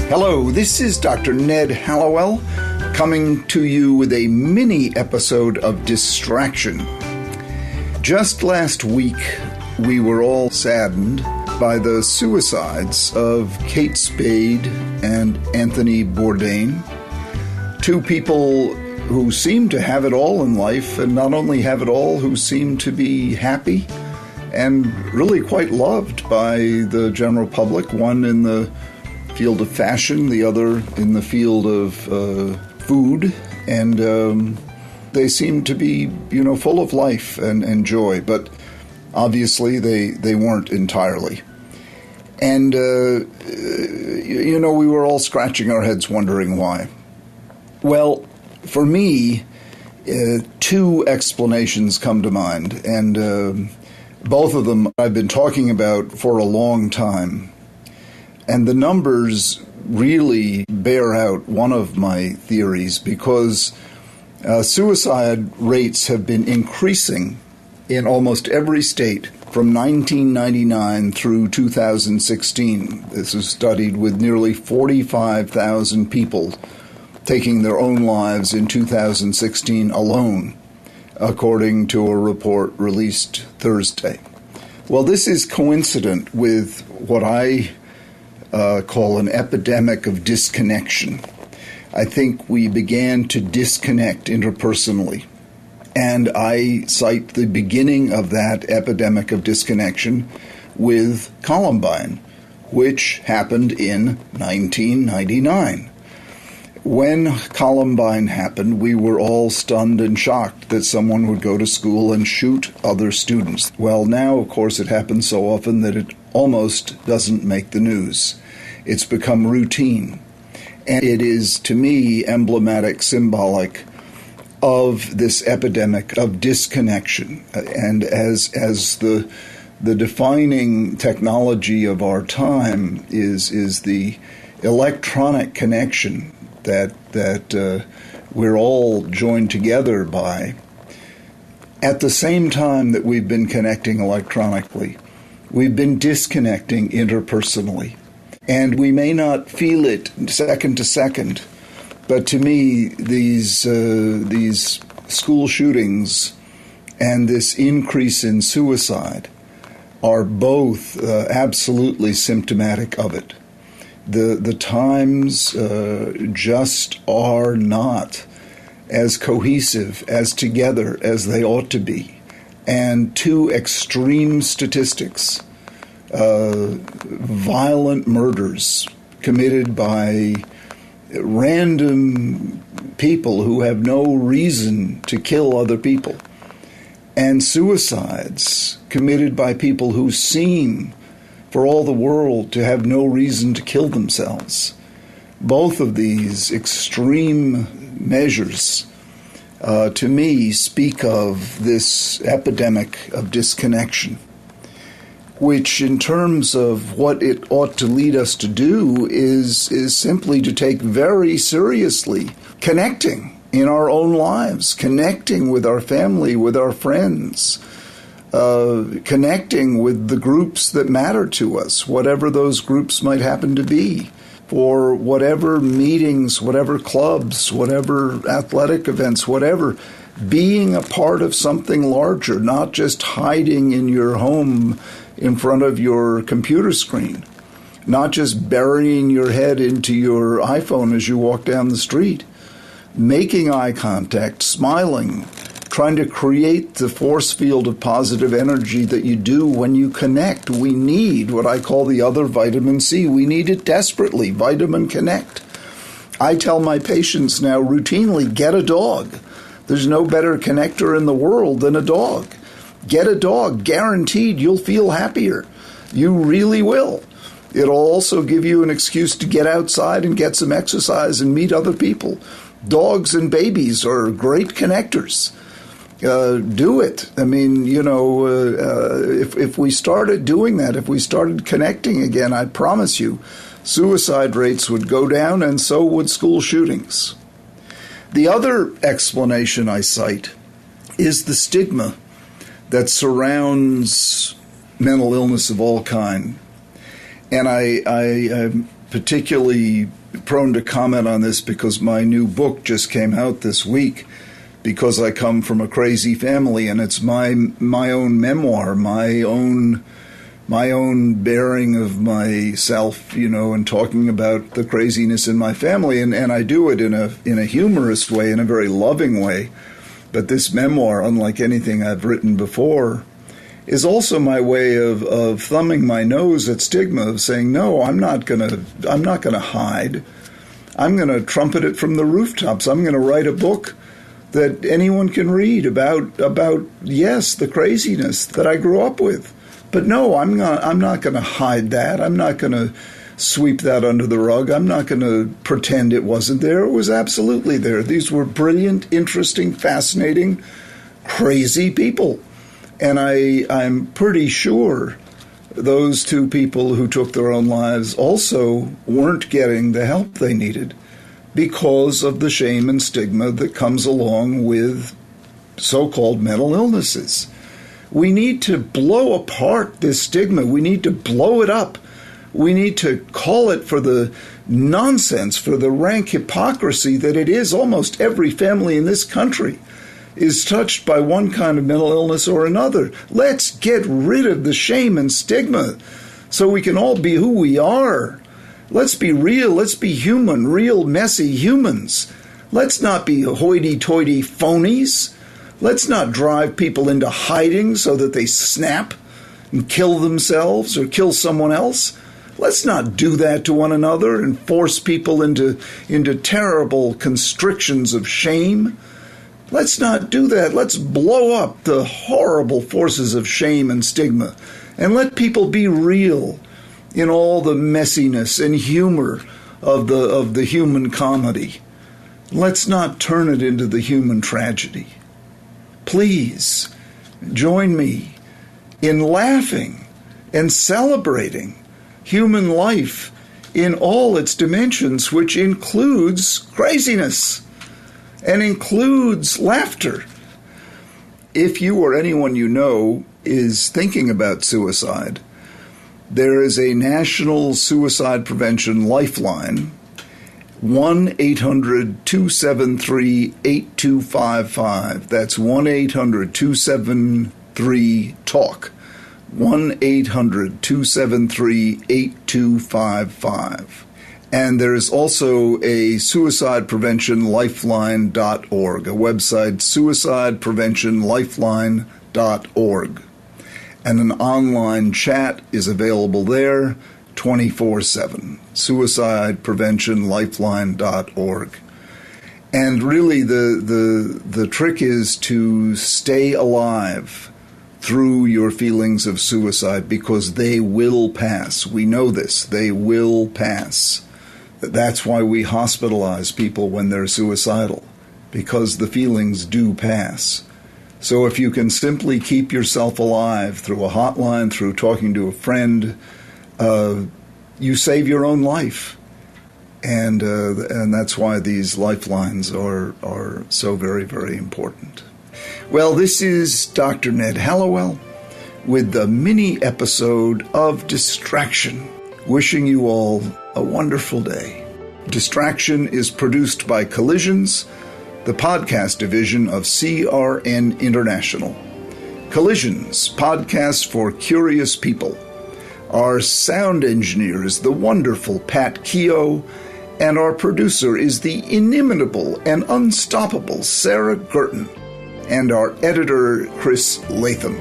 Hello, this is Dr. Ned Hallowell coming to you with a mini episode of Distraction. Just last week, we were all saddened by the suicides of Kate Spade and Anthony Bourdain, two people who seem to have it all in life, and not only have it all, who seem to be happy and really quite loved by the general public, one in the field of fashion, the other in the field of food, and they seem to be, full of life and joy, but obviously they weren't entirely. And, we were all scratching our heads wondering why. Well, for me, two explanations come to mind, and both of them I've been talking about for a long time. And the numbers really bear out one of my theories, because suicide rates have been increasing in almost every state from 1999 through 2016. This is studied with nearly 45,000 people taking their own lives in 2016 alone, according to a report released Thursday. Well, this is coincident with what I call an epidemic of disconnection. I think we began to disconnect interpersonally. And I cite the beginning of that epidemic of disconnection with Columbine, which happened in 1999. When Columbine happened, we were all stunned and shocked that someone would go to school and shoot other students. Well, now, of course, it happens so often that it almost doesn't make the news. It's become routine. And it is, to me, emblematic, symbolic of this epidemic of disconnection. And as the defining technology of our time is the electronic connection that we're all joined together by, at the same time that we've been connecting electronically, we've been disconnecting interpersonally. And we may not feel it second to second, but to me, these school shootings and this increase in suicide are both absolutely symptomatic of it. The times just are not as cohesive, as together as they ought to be. And two extreme statistics, violent murders committed by random people who have no reason to kill other people, and suicides committed by people who seem, for all the world, to have no reason to kill themselves. Both of these extreme measures, to me, speak of this epidemic of disconnection, which in terms of what it ought to lead us to do is simply to take very seriously connecting in our own lives, connecting with our family, with our friends, connecting with the groups that matter to us, whatever those groups might happen to be, for whatever meetings, whatever clubs, whatever athletic events, whatever, being a part of something larger, not just hiding in your home in front of your computer screen, not just burying your head into your iPhone as you walk down the street, making eye contact, smiling, trying to create the force field of positive energy that you do when you connect. We need what I call the other vitamin C. We need it desperately, vitamin connect. I tell my patients now routinely, get a dog. There's no better connector in the world than a dog. Get a dog, guaranteed you'll feel happier. You really will. It'll also give you an excuse to get outside and get some exercise and meet other people. Dogs and babies are great connectors. Do it. I mean, if we started doing that, if we started connecting again, I promise you, suicide rates would go down and so would school shootings. The other explanation I cite is the stigma that surrounds mental illness of all kind. And I particularly prone to comment on this because my new book just came out this week, because I come from a crazy family, and it's my own memoir, my own bearing of myself, and talking about the craziness in my family, and I do it in a humorous way, in a very loving way. But this memoir, unlike anything I've written before, is also my way of thumbing my nose at stigma, of saying, no, I'm not gonna hide. I'm gonna trumpet it from the rooftops. I'm gonna write a book that anyone can read about yes, the craziness that I grew up with. But no, I'm not gonna hide that. I'm not gonna sweep that under the rug. I'm not gonna pretend it wasn't there. It was absolutely there. These were brilliant, interesting, fascinating, crazy people. And I'm pretty sure those two people who took their own lives also weren't getting the help they needed because of the shame and stigma that comes along with so-called mental illnesses. We need to blow apart this stigma. We need to blow it up. We need to call it for the nonsense, for the rank hypocrisy that it is. Almost every family in this country is touched by one kind of mental illness or another. Let's get rid of the shame and stigma so we can all be who we are. Let's be real. Let's be human, real, messy humans. Let's not be hoity-toity phonies. Let's not drive people into hiding so that they snap and kill themselves or kill someone else. Let's not do that to one another and force people into terrible constrictions of shame. Let's not do that. Let's blow up the horrible forces of shame and stigma and let people be real in all the messiness and humor of the human comedy. Let's not turn it into the human tragedy. Please join me in laughing and celebrating human life in all its dimensions, which includes craziness and includes laughter. If you or anyone you know is thinking about suicide, there is a national suicide prevention lifeline, 1-800-273-8255. That's 1-800-273-TALK. 1-800-273-8255. And there is also a suicidepreventionlifeline.org, a website, suicidepreventionlifeline.org. And an online chat is available there 24/7, suicidepreventionlifeline.org. And really the trick is to stay alive through your feelings of suicide, because they will pass. We know this. They will pass. That's why we hospitalize people when they're suicidal, because the feelings do pass. So if you can simply keep yourself alive through a hotline, through talking to a friend, you save your own life. And that's why these lifelines are so very, very important. Well, this is Dr. Ned Hallowell with the mini episode of Distraction, wishing you all a wonderful day. Distraction is produced by Collisions, the podcast division of CRN International. Collisions, podcasts for curious people. Our sound engineer is the wonderful Pat Keogh, and our producer is the inimitable and unstoppable Sarah Gurton, and our editor, Chris Latham.